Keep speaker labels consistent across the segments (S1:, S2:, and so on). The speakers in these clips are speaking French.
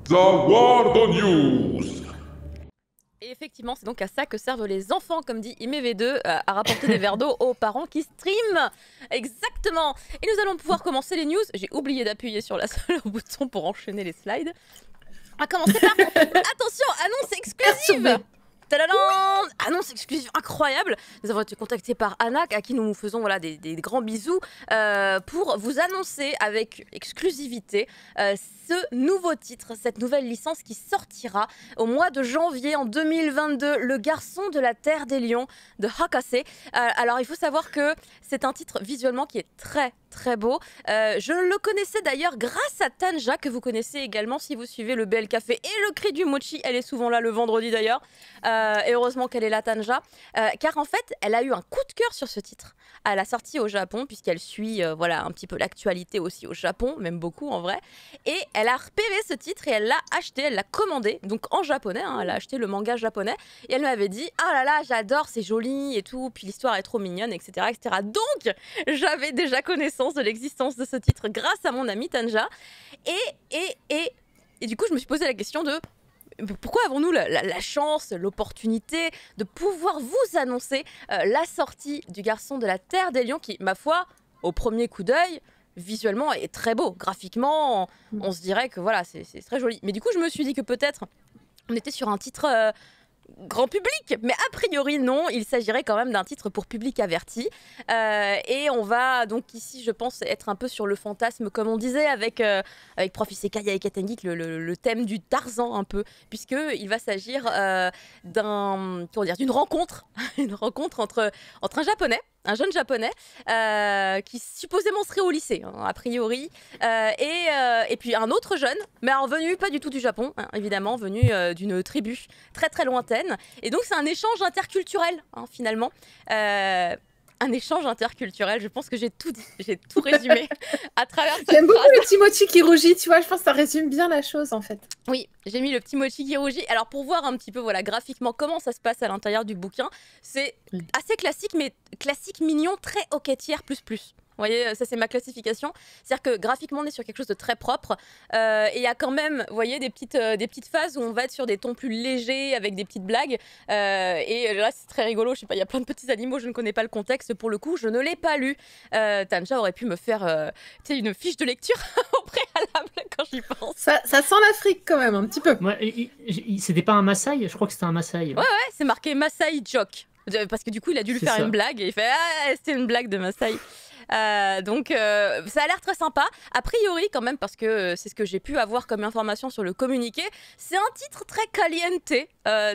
S1: The World News.
S2: Et effectivement, c'est donc à ça que servent les enfants, comme dit IMV2, à rapporter des verres d'eau aux parents qui streament. Exactement. Et nous allons pouvoir commencer les news. J'ai oublié d'appuyer sur le bouton pour enchaîner les slides. On va commencer par... Attention, annonce exclusive. Tadadam, annonce exclusive incroyable. Nous avons été contactés par Anna, à qui nous faisons voilà, des grands bisous, pour vous annoncer avec exclusivité ce nouveau titre, cette nouvelle licence qui sortira au mois de janvier en 2022, Le Garçon de la Terre des Lions de Hakase. Alors il faut savoir que c'est un titre visuellement qui est très beau. Je le connaissais d'ailleurs grâce à Tanja, que vous connaissez également si vous suivez le BL Café et le Cri du Mochi. Elle est souvent là le vendredi d'ailleurs. Et heureusement qu'elle est là, Tanja. Car en fait, elle a eu un coup de cœur sur ce titre à la sortie au Japon, puisqu'elle suit voilà, un petit peu l'actualité aussi au Japon, même beaucoup en vrai. Et elle a repéré ce titre et elle l'a acheté, elle l'a commandé, donc en japonais, hein, elle a acheté le manga japonais. Et elle m'avait dit, ah là là, j'adore, c'est joli et tout, puis l'histoire est trop mignonne, etc. etc. Donc, j'avais déjà connaissance de l'existence de ce titre grâce à mon amie Tanja. Et du coup, je me suis posé la question de pourquoi avons-nous la chance, l'opportunité de pouvoir vous annoncer la sortie du Garçon de la Terre des Lions qui, ma foi, au premier coup d'œil, visuellement est très beau. Graphiquement, on se dirait que voilà, c'est très joli. Mais du coup, je me suis dit que peut-être on était sur un titre grand public, mais a priori non, il s'agirait quand même d'un titre pour public averti. Et on va donc ici, je pense, être un peu sur le fantasme, comme on disait avec Prof Isekai et Katengik, le thème du Tarzan un peu, puisqu'il va s'agir d'une rencontre, une rencontre entre un japonais, un jeune japonais qui supposément serait au lycée, hein, a priori, et puis un autre jeune, mais alors venu pas du tout du Japon, hein, évidemment, venu d'une tribu très lointaine. Et donc c'est un échange interculturel, hein, finalement. Un échange interculturel, je pense que j'ai tout dit, j'ai tout résumé à travers cette
S3: J'aime beaucoup
S2: phrase.
S3: le petit mochi qui rougit, tu vois, je pense que ça résume bien la chose en fait.
S2: Oui, j'ai mis le petit mochi qui rougit. Alors pour voir un petit peu voilà, graphiquement comment ça se passe à l'intérieur du bouquin, c'est assez classique, mais classique mignon, très hoquetière plus. Vous voyez, ça c'est ma classification. C'est-à-dire que graphiquement on est sur quelque chose de très propre. Et il y a quand même, vous voyez, des petites phases où on va être sur des tons plus légers avec des petites blagues. Et là c'est très rigolo, je sais pas, il y a plein de petits animaux, je ne connais pas le contexte pour le coup, je ne l'ai pas lu. Tanja aurait pu me faire une fiche de lecture au préalable quand j'y pense.
S3: Ça sent l'Afrique quand même, un petit peu.
S4: Ouais, c'était pas un Maasai? Je crois que c'était un Maasai.
S2: Ouais, c'est marqué Maasai Joke. Parce que du coup, il a dû lui faire une blague et il fait ah, c'était une blague de Maasai. Donc ça a l'air très sympa. A priori quand même, parce que c'est ce que j'ai pu avoir comme information sur le communiqué, c'est un titre très caliente.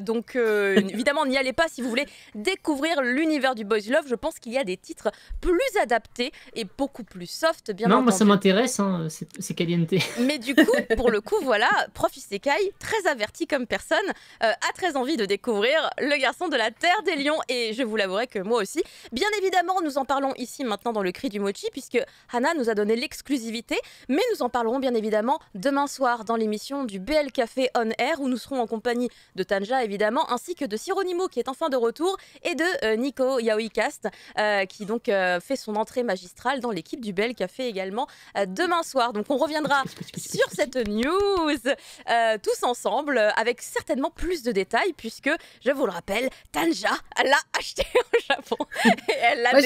S2: Donc évidemment n'y allez pas si vous voulez découvrir l'univers du Boys Love. Je pense qu'il y a des titres plus adaptés et beaucoup plus soft, bien entendu.
S4: Non, moi ça m'intéresse, hein, c'est caliente.
S2: Mais du coup, pour le coup, voilà, Prof Isekai, très averti comme personne, a très envie de découvrir Le Garçon de la Terre des Lions. Et je vous l'avouerai que moi aussi. Bien évidemment, nous en parlons ici maintenant dans le Cri du Mochi, puisque Hana nous a donné l'exclusivité, mais nous en parlerons bien évidemment demain soir dans l'émission du BL Café On Air, où nous serons en compagnie de Tanja évidemment, ainsi que de Sironimo qui est enfin de retour, et de Nico Yaoicast, qui donc fait son entrée magistrale dans l'équipe du BL Café également demain soir. Donc on reviendra sur cette news tous ensemble, avec certainement plus de détails, puisque, je vous le rappelle, Tanja l'a acheté au Japon, et elle l'a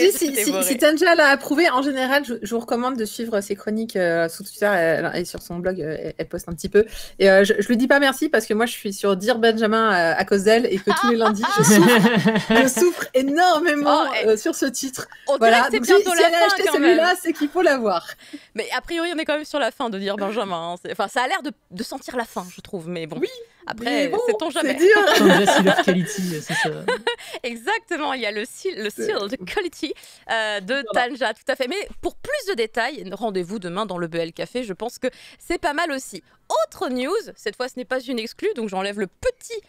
S3: si Tanja l'a approuvé, en général, je vous recommande de suivre ses chroniques sur Twitter et sur son blog, elle poste un petit peu. Et je lui dis pas merci parce que moi, je suis sur Dear Benjamin à cause d'elle et que tous les lundis, je souffre énormément sur ce titre.
S2: Voilà, donc si
S3: elle a acheté celui-là, c'est qu'il faut l'avoir.
S2: Mais a priori, on est quand même sur la fin de Dear Benjamin. Hein. Enfin, ça a l'air de sentir la fin, je trouve, mais bon.
S3: Oui.
S2: Après, bon, sait-on jamais.
S3: C'est dur.
S4: Quality, c'est ça.
S2: Exactement, il y a le seal de quality de Tanja, tout à fait. Mais pour plus de détails, rendez-vous demain dans le BL Café. Je pense que c'est pas mal aussi. Autre news, cette fois ce n'est pas une exclue, donc j'enlève le petit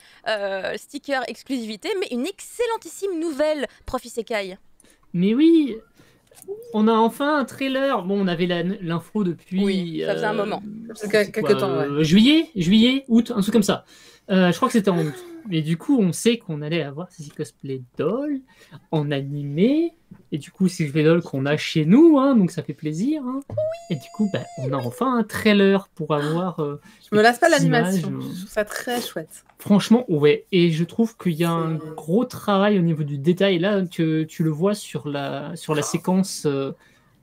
S2: sticker exclusivité, mais une excellentissime nouvelle, Prof Isekai.
S4: Mais oui, on a enfin un trailer. Bon, on avait l'info depuis...
S2: Oui, ça faisait un moment.
S3: Quelques temps, ouais.
S4: Juillet, août, un truc comme ça. Je crois que c'était en août. Mais du coup, on sait qu'on allait avoir ces cosplay dolls en animé. Et du coup, c'est le qu'on a chez nous, hein, donc ça fait plaisir. Hein. Et du coup, on a enfin un trailer pour avoir.
S3: Je me lasse pas
S4: petites
S3: l'animation.
S4: images,
S3: Je trouve ça très chouette.
S4: Franchement, ouais. Et je trouve qu'il y a un
S3: C'est-
S4: gros travail au niveau du détail. Là, que tu le vois sur la séquence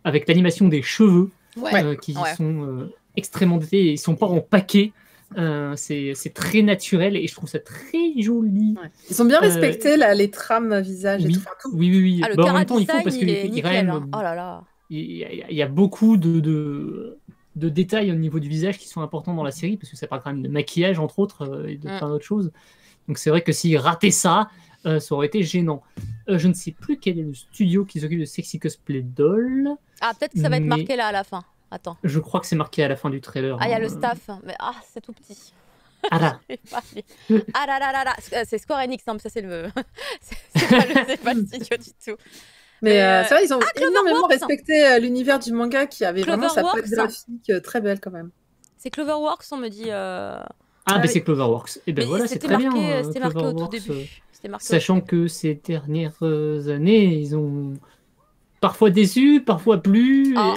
S4: avec l'animation des cheveux
S2: Ouais.
S4: qui
S2: Ouais.
S4: sont extrêmement détaillés. Ils sont pas en paquet. C'est très naturel et je trouve ça très joli.
S3: Ouais. Ils ont bien respecté les trames visage et
S4: Oui,
S3: tout. Enfin, tout.
S4: oui.
S2: Ah, le
S4: Bah, en
S2: cara
S4: même temps, il faut
S2: design,
S4: parce
S2: il
S4: qu'il
S2: est
S4: y a quand
S2: nickel.
S4: même
S2: Hein. Oh là là.
S4: il y a beaucoup de détails au niveau du visage qui sont importants dans la série, parce que ça parle quand même de maquillage, entre autres, et de plein d'autres choses. Donc c'est vrai que s'ils rataient ça, ça aurait été gênant. Je ne sais plus quel est le studio qui s'occupe de Sexy Cosplay Doll.
S2: Ah, peut-être que ça va être
S4: Mais-
S2: marqué là à la fin. Attends.
S4: Je crois que c'est marqué à la fin du trailer.
S2: Ah, il y a
S4: hein.
S2: le staff. Mais c'est tout petit.
S4: Ah là,
S2: Ah là là là là. C'est Square Enix, hein, mais ça c'est le. c'est pas le studio du tout.
S3: Mais
S2: Mais,
S3: c'est vrai, ils ont énormément
S2: Cloverworks.
S3: respecté l'univers du manga qui avait vraiment sa patte
S2: Cloverworks.
S3: graphique très belle quand même.
S2: C'est Cloverworks, on me dit.
S3: oui.
S4: c'est Cloverworks. Et ben
S2: Mais
S4: voilà, c'est
S2: c'était
S4: très
S2: marqué,
S4: bien.
S2: c'était marqué au tout
S4: Cloverworks,
S2: début. C'était marqué au-
S4: sachant que ces dernières années, ils ont parfois déçu, parfois plus.
S2: Ah.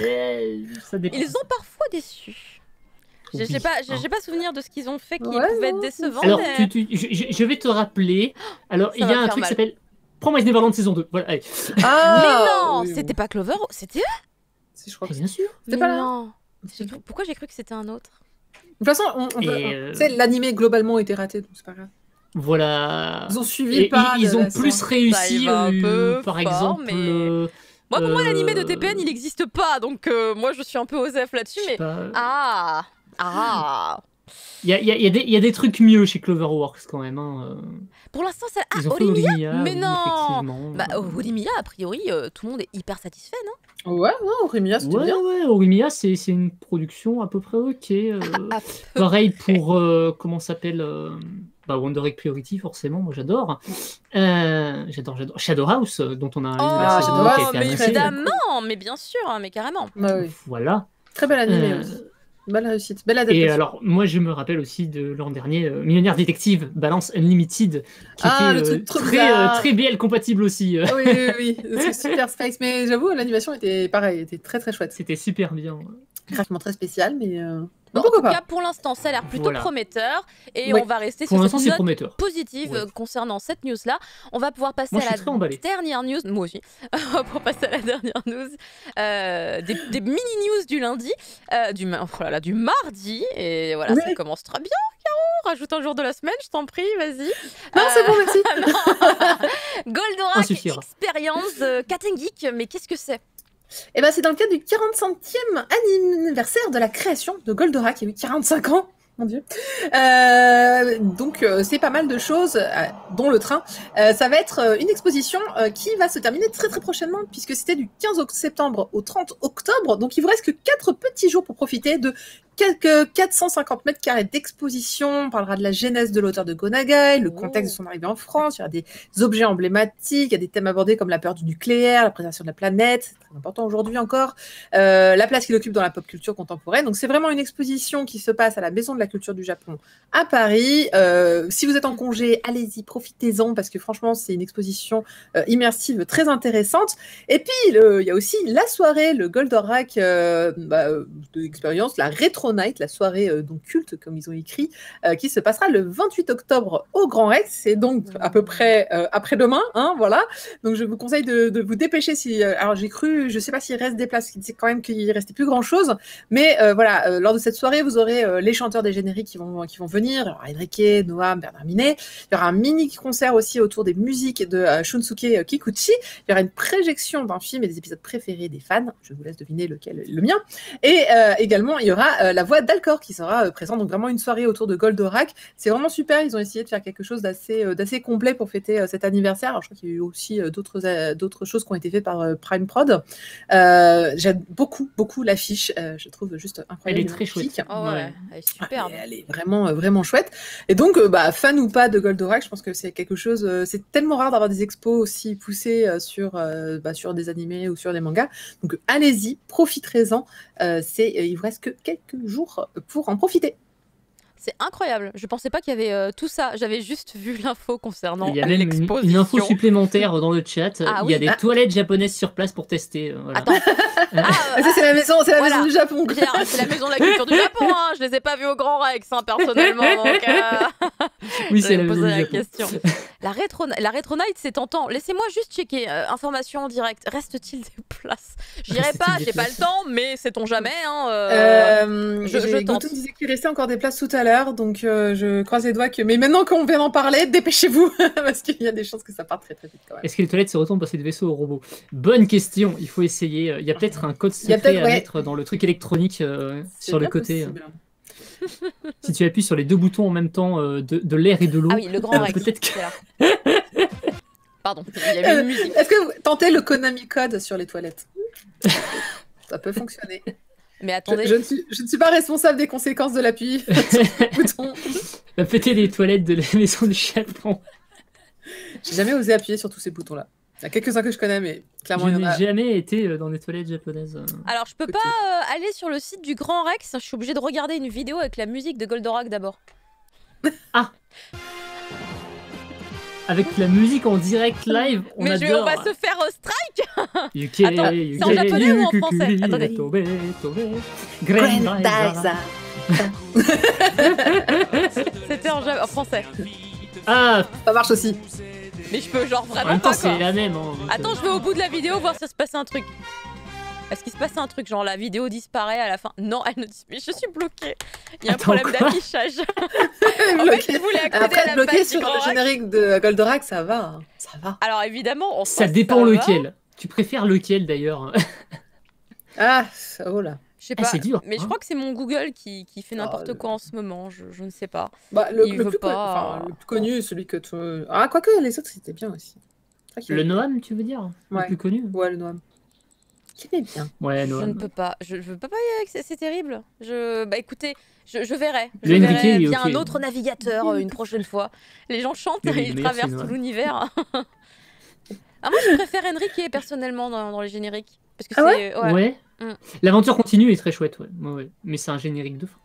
S4: Ça dépend.
S2: Ils ont parfois déçu. J'ai
S4: Oui,
S2: pas,
S4: hein.
S2: j'ai pas souvenir de ce qu'ils ont fait qui
S3: Ouais,
S2: pouvait
S3: non,
S2: être décevant.
S4: Alors,
S2: mais...
S4: je vais te rappeler. Alors,
S2: Ça
S4: il y
S2: va
S4: a un
S2: faire
S4: truc qui
S2: mal.
S4: s'appelle Promise Neverland saison 2. Voilà, allez.
S2: Mais
S3: Ah
S2: non,
S3: oui,
S2: c'était pas Clover, c'était eux.
S3: Si, je crois que
S4: Bien sûr.
S3: c'était
S2: Mais
S3: pas là.
S2: non. Pourquoi j'ai cru que c'était un autre?
S3: De toute façon, tu sais, l'animé globalement était raté, donc c'est pas grave.
S4: Voilà.
S3: Ils ont suivi
S4: Et
S3: le pas.
S4: ils
S3: de
S4: ont
S3: la
S4: plus
S3: série.
S4: réussi,
S2: il va un peu
S4: par
S2: fort,
S4: exemple.
S2: mais- Moi, pour moi, l'animé de TPN, il
S4: est
S2: n'existe pas, donc moi, je suis un peu osef là-dessus, mais... Ah.
S4: Il y a des trucs mieux chez Cloverworks quand même. Hein.
S2: Pour l'instant, c'est... Ah,
S4: Ils ont fait
S2: Horimiya.
S4: Horimiya,
S2: Mais
S4: oui,
S2: non.
S4: effectivement.
S2: Bah, Horimiya, a priori, tout le monde est hyper satisfait, non?
S3: Ouais, non, Rémia, c'était bien.
S4: Ouais, Horimiya, c'est une production à peu près ok.
S2: À peu
S4: Pareil pour, comment ça s'appelle Wonder Egg Priority, forcément, moi j'adore. J'adore. Shadow House, dont on a eu la saison
S3: Shadow
S4: 2 qui a
S3: House,
S4: été
S2: mais
S3: annoncée.
S2: évidemment, mais bien sûr, hein, mais carrément.
S3: Ouais, oui.
S4: Voilà.
S3: Très bel animé
S4: Euh,
S3: aussi. Belle réussite, belle
S4: Et
S3: adaptation.
S4: alors, moi je me rappelle aussi de l'an dernier, Millionnaire Détective, Balance Unlimited, qui
S3: Le
S4: était
S3: truc trop bizarre.
S4: très BL compatible aussi.
S3: Ah oui, c'est super space. Mais j'avoue, l'animation était pareil, était très très chouette.
S4: C'était super bien.
S3: Graphiquement très spécial, mais
S2: Bon, en
S3: pourquoi
S2: tout
S3: pas.
S2: cas, pour l'instant, ça a l'air plutôt
S4: Voilà.
S2: prometteur. Et
S3: Ouais.
S2: on va rester
S4: Pour
S2: sur
S4: l'instant,
S2: cette
S4: c'est
S2: note
S4: prometteur.
S2: positive
S4: Ouais.
S2: concernant cette news-là. On va pouvoir passer
S4: Moi, je
S2: à
S4: suis très emballé.
S2: la dernière news. Moi aussi. On va pouvoir passer à la dernière news. Des mini-news du lundi. Du mardi. Et voilà,
S3: Oui.
S2: ça commence très bien, Caro. Rajoute un jour de la semaine, je t'en prie, vas-y.
S3: Non, c'est bon, merci.
S2: Goldorak
S4: Un suffira.
S2: Experience de Cat & Geek. Mais qu'est-ce que c'est?
S3: Et ben c'est dans le cadre du 45e anniversaire de la création de Goldorak, qui a eu 45 ans. Mon Dieu. Donc, c'est pas mal de choses, dont le train. Ça va être une exposition qui va se terminer très très prochainement, puisque c'était du 15 septembre au 30 octobre. Donc, il vous reste que 4 petits jours pour profiter de quelques 450 mètres carrés d'exposition. On parlera de la genèse de l'auteur de Go Nagai, le contexte de son arrivée en France. Il y aura des objets emblématiques, il y a des thèmes abordés comme la peur du nucléaire, la préservation de la planète, c'est très important aujourd'hui encore, la place qu'il occupe dans la pop culture contemporaine. Donc c'est vraiment une exposition qui se passe à la Maison de la Culture du Japon à Paris. Si vous êtes en congé, allez-y, profitez-en, parce que franchement c'est une exposition immersive très intéressante. Et puis il y a aussi la soirée, le Goldorak de l'expérience, la Retro Night, la soirée donc culte comme ils ont écrit, qui se passera le 28 octobre au Grand Rex. C'est donc à peu près après-demain, hein, voilà. Donc je vous conseille de vous dépêcher. Alors j'ai cru, je sais pas s'il reste des places, c'est quand même qu'il restait plus grand-chose, mais voilà, lors de cette soirée, vous aurez les chanteurs des génériques qui vont venir. Alors Enrique, Noam, Bernard Minet. Il y aura un mini-concert aussi autour des musiques de Shunsuke Kikuchi. Il y aura une projection d'un film et des épisodes préférés des fans. Je vous laisse deviner lequel est le mien. Et également, il y aura la voix d'Alcor qui sera présente. Donc vraiment une soirée autour de Goldorak. C'est vraiment super. Ils ont essayé de faire quelque chose d'assez complet pour fêter cet anniversaire. Alors je crois qu'il y a eu aussi d'autres choses qui ont été faites par Prime Prod. J'aime beaucoup l'affiche. Je trouve juste incroyable.
S4: Elle est très chouette.
S2: Oh ouais, elle est superbe.
S3: Elle est vraiment chouette. Et donc, fan ou pas de Goldorak, je pense que c'est quelque chose. C'est tellement rare d'avoir des expos aussi poussées sur des animés ou sur des mangas. Donc, allez-y, profiterez-en. Il vous reste que quelques jours pour en profiter.
S2: C'est incroyable. Je pensais pas qu'il y avait tout ça. J'avais juste vu l'info concernant
S4: Il y a même une info supplémentaire dans le chat.
S2: Ah
S4: Il y a
S2: oui.
S4: des toilettes japonaises sur place pour tester. Voilà.
S2: Attends.
S3: Ça, c'est la maison
S2: Voilà.
S3: du Japon. quoi.
S2: C'est la maison de la culture du Japon. Hein. Je les ai pas vus au Grand Rex personnellement. Donc,
S4: Oui, c'est la
S2: posé
S4: maison du
S2: la
S4: Japon.
S2: question. La Retro Night, c'est tentant. Laissez-moi juste checker. Information en direct. Reste-t-il des places? J'irai
S4: Reste-t-il
S2: pas,
S4: des
S2: j'ai pas
S4: places
S2: le temps, mais sait-on jamais. Je tente.
S3: Goto disait qu'il restait encore des places tout à l'heure, donc je croise les doigts que. Mais maintenant qu'on vient d'en parler, dépêchez-vous parce qu'il y a des chances que ça parte très très vite quand même.
S4: Est-ce que les toilettes se retournent passer de vaisseau au robot? Bonne question, il faut essayer. Il y a peut-être un code
S3: Il y a
S4: secret
S3: peut-être,
S4: à
S3: ouais.
S4: mettre dans le truc électronique
S3: C'est
S4: sur le
S3: bien
S4: côté.
S3: possible.
S4: Si tu appuies sur les deux boutons en même temps de l'air et de l'eau,
S2: Ah oui, le Grand Rex.
S4: peut-être que...
S2: c'est là. Pardon, il y avait une musique.
S3: Est-ce que vous tentez le Konami Code sur les toilettes? Ça peut fonctionner.
S2: Mais attendez.
S3: Je ne suis pas responsable des conséquences de l'appui sur le bouton.
S4: va péter les toilettes de la maison du Japon.
S3: J'ai jamais osé appuyer sur tous ces boutons-là. Il y a quelques-uns que je connais, mais clairement,
S4: Je
S3: il y en
S4: n'ai
S3: a.
S4: jamais été dans des toilettes japonaises.
S2: Alors, je peux pas aller sur le site du Grand Rex. Je suis obligée de regarder une vidéo avec la musique de Goldorak d'abord.
S4: Avec la musique en direct live, on
S2: Mais
S4: adore.
S2: on va se faire strike.
S4: Yuke,
S2: Attends,
S4: yuke,
S2: c'est en japonais ou en
S4: yuke,
S2: français?
S4: yuke,
S2: Attendez.
S4: tobe, tobe, Grandizer.
S2: C'était en français.
S4: Ah,
S3: Ça marche aussi.
S2: Mais je peux genre
S4: en
S2: vraiment
S4: même temps,
S2: pas quoi.
S4: c'est la même. Hein, donc,
S2: Attends, je vais au bout de la vidéo voir si se passe un truc. Est-ce qu'il se passe un truc? Genre la vidéo disparaît à la fin? Non, elle ne disparaît. Je suis bloquée. Il y a un
S4: Attends,
S2: problème
S4: quoi?
S2: d'affichage. En fait, je voulais accéder à
S3: Après,
S2: la
S3: bloqué
S2: page
S3: sur
S2: du
S3: le
S2: Grand Rex.
S3: générique de Goldorak, ça va. Hein. Ça va.
S2: Alors évidemment, en
S4: Ça
S2: face,
S4: dépend
S2: va.
S4: lequel. Tu préfères lequel d'ailleurs?
S3: Ah, oh là.
S2: Je sais
S4: Ah,
S2: pas.
S4: c'est dur,
S2: Mais je
S4: hein.
S2: crois que c'est mon Google qui fait n'importe
S3: Oh,
S2: quoi en ce moment. Je ne sais pas.
S3: Bah,
S2: Il veut pas.
S3: le plus connu, celui que tu. Ah, quoique, les autres, c'était bien aussi. C'est vrai qu'il-
S4: Le Noam, tu veux dire?
S3: Ouais.
S4: Le plus connu?
S3: Ouais, le Noam. Qui est bien.
S4: Ouais,
S2: Je ne
S4: Noam.
S2: peux pas. Je peux pas y aller. C'est terrible. Bah écoutez, je verrai. Je
S4: Le
S2: verrai
S4: NVK, il est
S2: via
S4: ok.
S2: un autre navigateur une prochaine fois. Les gens chantent,
S4: Mais oui,
S2: ils
S4: le meilleur,
S2: traversent
S4: c'est
S2: tout
S4: Noam.
S2: l'univers. Ah, moi, je préfère Enrique personnellement dans les génériques. Parce que
S3: Ah
S2: c'est.
S4: Ouais.
S2: Mm.
S4: L'aventure continue est très chouette, ouais. Ouais. Mais c'est un générique de fin.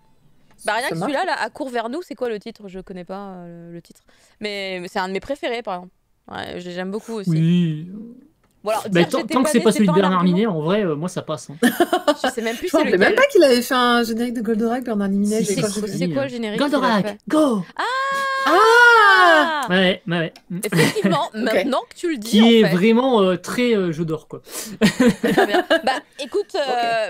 S2: Bah rien
S3: Ça
S2: que
S3: marche.
S2: celui-là, là, à court vers nous, c'est quoi le titre? Je connais pas le titre. Mais c'est un de mes préférés, par exemple. Ouais, j'aime beaucoup aussi.
S4: Oui.
S2: Bon, alors,
S4: Bah,
S2: dire
S4: tant
S2: j'étais
S4: tant que c'est
S2: née,
S4: pas celui de
S2: un
S4: Bernard
S2: argument.
S4: Minet, en vrai, moi ça passe. Hein.
S2: Je sais même plus
S3: Je me
S2: c'est
S3: rappelais même
S2: lequel.
S3: pas qu'il avait fait un générique de Goldorak, Bernard Minet.
S4: Si,
S3: j'ai-
S4: si,
S2: C'est quoi le générique qu'il a
S4: Goldorak,
S2: fait
S4: go!
S3: Ah
S4: Ouais.
S2: Effectivement, maintenant que tu le dis,
S4: Qui
S2: en
S4: est
S2: fait.
S4: vraiment très jeu d'or, quoi.
S2: Très bien. Bah écoute,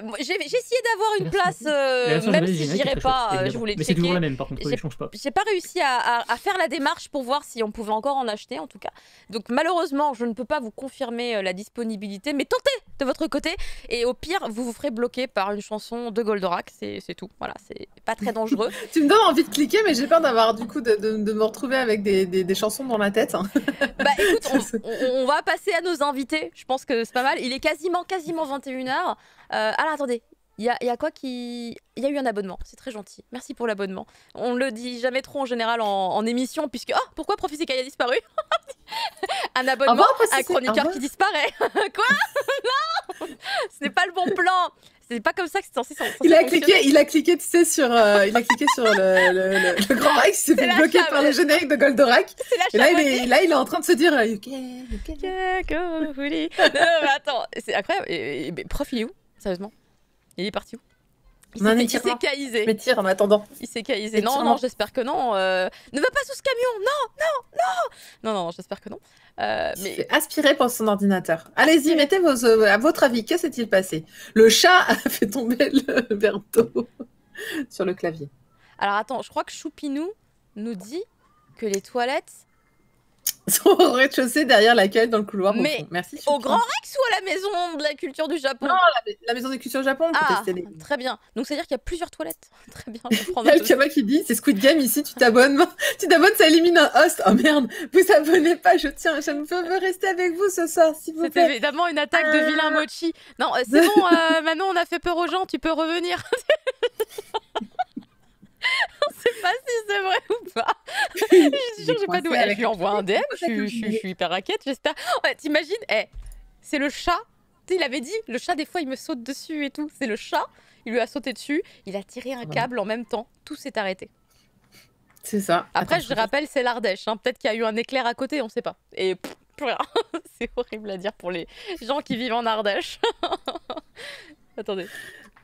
S2: moi, j'ai essayé d'avoir une place,
S4: La version
S2: même
S4: japonaise
S2: si
S4: du générique est
S2: j'irais
S4: très
S2: pas,
S4: chouette,
S2: je
S4: évidemment.
S2: voulais
S4: Mais c'est toujours
S2: checker.
S4: la même, par contre, il change pas.
S2: J'ai pas réussi à faire la démarche pour voir si on pouvait encore en acheter, en tout cas. Donc malheureusement, je ne peux pas vous confirmer la disponibilité, mais tentez de votre côté. Et au pire, vous vous ferez bloquer par une chanson de Goldorak, c'est tout. Voilà, c'est pas très dangereux.
S3: Tu me donnes envie de cliquer, mais j'ai peur d'avoir du coup de me retrouver avec des chansons dans la tête. Hein.
S2: Bah écoute, on va passer à nos invités. Je pense que c'est pas mal. Il est quasiment 21h. Alors attendez, il y a quoi qui... Il y a eu un abonnement, c'est très gentil. Merci pour l'abonnement. On le dit jamais trop en général en émission, puisque... Oh, pourquoi Prophétie a disparu? Un
S3: Au
S2: abonnement,
S3: revoir,
S2: un
S3: Prophétie. Au
S2: chroniqueur
S3: revoir.
S2: qui disparaît. Quoi? Non, ce n'est pas le bon plan. C'est pas comme ça que c'est censé
S3: Il a
S2: fonctionner.
S3: cliqué, tu sais, sur, il a cliqué sur le Grand Rex, il s'est
S2: C'est
S3: fait
S2: la
S3: bloquer
S2: chave.
S3: par le générique de Goldorak.
S2: C'est la
S3: Et là,
S2: chamoisée.
S3: il est en train de se dire, UK.
S2: Non, mais attends, c'est incroyable. Mais prof, il est où? Sérieusement? Il est parti où? Il
S3: On en
S2: s'est
S3: est
S2: il
S3: tiré.
S2: s'est caïsé.
S3: Je me tire en attendant.
S2: Il s'est caïsé.
S3: Et
S2: Non,
S3: sûrement.
S2: non, j'espère que non. Ne va pas sous ce camion. Non, non, j'espère que non.
S3: Il
S2: Mais
S3: fait aspirer pour son ordinateur. Allez-y, mettez à votre avis, que s'est-il passé? Le chat a fait tomber le verre d'eau sur le clavier.
S2: alors attends, je crois que Choupinou nous dit que les toilettes
S3: Sont au rez-de-chaussée derrière l'accueil dans le couloir.
S2: Mais
S3: au fond. Merci.
S2: au
S3: Choupi.
S2: Grand Rex ou à la maison de la culture du Japon?
S3: Non, la maison des cultures Japon pour
S2: Ah,
S3: tester les.
S2: très bien. Donc c'est à dire qu'il y a plusieurs toilettes. Très bien. Je prends
S3: Il y a
S2: note
S3: le Kama qui dit, c'est Squid Game ici, tu t'abonnes, ça élimine un host. Oh merde, vous abonnez pas, je veux rester avec vous ce soir, s'il vous
S2: C'est
S3: plaît.
S2: évidemment une attaque de vilain mochi. Non, c'est bon, Manon, on a fait peur aux gens, tu peux revenir. On sait pas si c'est vrai ou pas. Je suis sûre que j'ai pas de... Je lui envoie un DM, je suis hyper inquiète, j'espère. Ouais, t'imagines, c'est le chat. Tu sais, il avait dit, le chat, des fois, il me saute dessus et tout. C'est le chat, il lui a sauté dessus, il a tiré un câble en même temps, tout s'est arrêté.
S3: C'est ça.
S2: Après,
S3: Attends,
S2: je rappelle, c'est l'Ardèche. Hein. Peut-être qu'il y a eu un éclair à côté, on sait pas. Et plus rien. C'est horrible à dire pour les gens qui vivent en Ardèche. Attendez.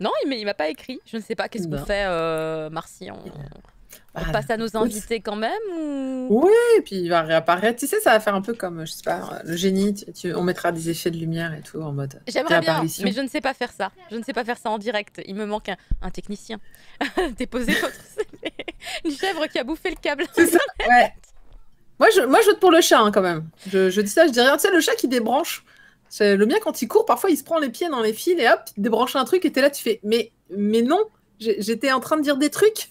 S2: Non, il m'a pas écrit. Je ne sais pas. Qu'est-ce qu'on fait, Marcy? On passe à nos invités quand même ou...
S3: Oui, et puis il va réapparaître. Tu sais, ça va faire un peu comme, je sais pas, le génie. On mettra des effets de lumière et tout en mode.
S2: J'aimerais bien,
S3: réapparition.
S2: mais je ne sais pas faire ça. Je ne sais pas faire ça en direct. Il me manque un technicien. Déposer votre une chèvre qui a bouffé le câble.
S3: C'est ça, ouais. Moi, je vote pour le chat hein, quand même. Je dis ça, je dis rien. Tu sais, le chat qui débranche. Le mien, quand il court, parfois, il se prend les pieds dans les fils et hop, il débranche un truc et t'es là, tu fais, mais non, j'étais en train de dire des trucs.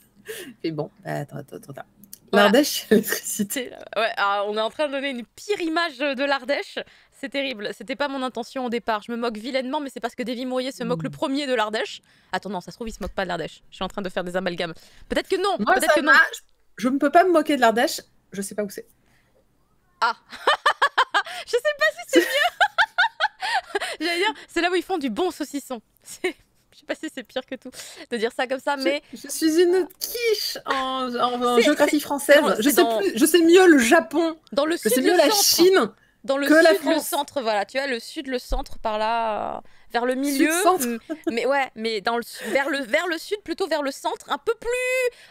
S3: Et bon, attends.
S2: Voilà.
S3: L'Ardèche, l'électricité.
S2: Ouais, alors, on est en train de donner une pire image de l'Ardèche. C'est terrible. C'était pas mon intention au départ. Je me moque vilainement, mais c'est parce que Davy Mourier se moque le premier de l'Ardèche. Attends, non, ça se trouve, il se moque pas de l'Ardèche. Je suis en train de faire des amalgames. Peut-être que non.
S3: Moi,
S2: Peut-être que non.
S3: Je ne peux pas me moquer de l'Ardèche. Je sais pas où c'est.
S2: Ah. Je sais pas si c'est mieux. J'allais dire, c'est là où ils font du bon saucisson. Je sais pas si c'est pire que tout de dire ça comme ça, mais...
S3: Je suis une quiche en géographie française.
S2: Non,
S3: Je sais mieux le Japon.
S2: Dans le
S3: Je
S2: sud,
S3: sais mieux la Chine.
S2: Dans le
S3: que la
S2: sud, le
S3: France.
S2: centre, voilà. Tu vois, le sud, le centre, par là, vers le milieu.
S3: Sud-centre.
S2: Mais ouais, mais vers le sud, plutôt vers le centre, un peu plus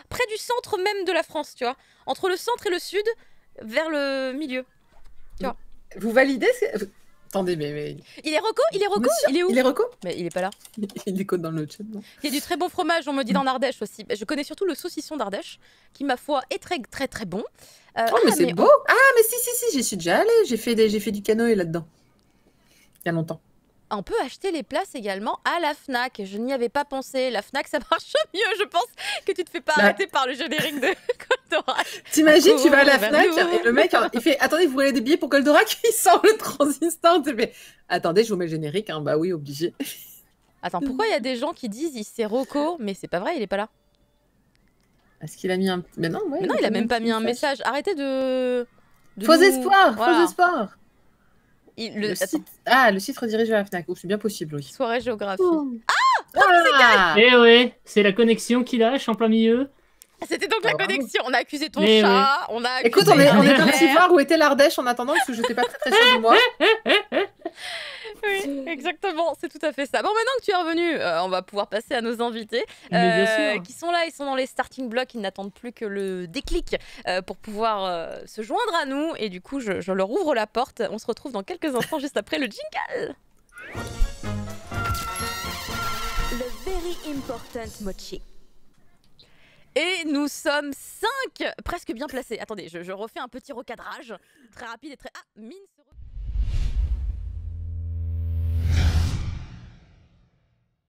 S2: près du centre même de la France, tu vois. Entre le centre et le sud, vers le milieu.
S3: Vous validez Attendez, mais...
S2: Il est reco. Il est où?
S3: Il est reco.
S2: Mais il est pas là.
S3: Il décode dans le chat, non?
S2: Il y a du très bon fromage, on me dit, dans l'Ardèche aussi. Je connais surtout le saucisson d'Ardèche, qui, ma foi, est très, très, très bon.
S3: Oh, mais c'est beau! Ah, mais si, j'y suis déjà allée. J'ai fait du canoë là-dedans. Il y a longtemps.
S2: On peut acheter les places également à la Fnac. Je n'y avais pas pensé. La Fnac, ça marche mieux, je pense, que tu te fais pas arrêter par le générique de Goldorak.
S3: T'imagines, tu vas à la Fnac et le mec, il fait « Attendez, vous voulez des billets pour Goldorak ?» Il sort le transistor. Tu fais « Attendez, je vous mets le générique. Hein. » Bah oui, obligé.
S2: Attends, pourquoi il y a des gens qui disent c'est Rocco, mais c'est pas vrai, il est pas là.
S3: Est-ce qu'il a mis un... Mais non, ouais,
S2: mais non, il a même pas mis un message. Arrêtez de
S3: faux espoir,
S2: voilà.
S3: Faux espoir.
S2: Le
S3: site... Ah, le site redirige vers la Fnac. Oh, c'est bien possible, oui.
S2: Soirée géographie.
S3: Ah,
S4: Eh ouais, c'est la connexion qui lâche en plein milieu.
S2: C'était donc la connexion. On a accusé ton
S4: Mais
S2: chat. On a accusé
S3: écoute, on est parti
S2: mère.
S3: voir où était l'Ardèche en attendant parce que je n'étais pas très sûre de moi.
S2: Oui, exactement, c'est tout à fait ça. Bon, maintenant que tu es revenu, on va pouvoir passer à nos invités
S4: Mais bien sûr.
S2: qui sont là, ils sont dans les starting blocks, ils n'attendent plus que le déclic pour pouvoir se joindre à nous. Et du coup, je leur ouvre la porte. On se retrouve dans quelques instants juste après le jingle.
S5: Le very important mochi.
S2: Et nous sommes 5, presque bien placés. Attendez, je refais un petit recadrage très rapide et très... Ah, Mince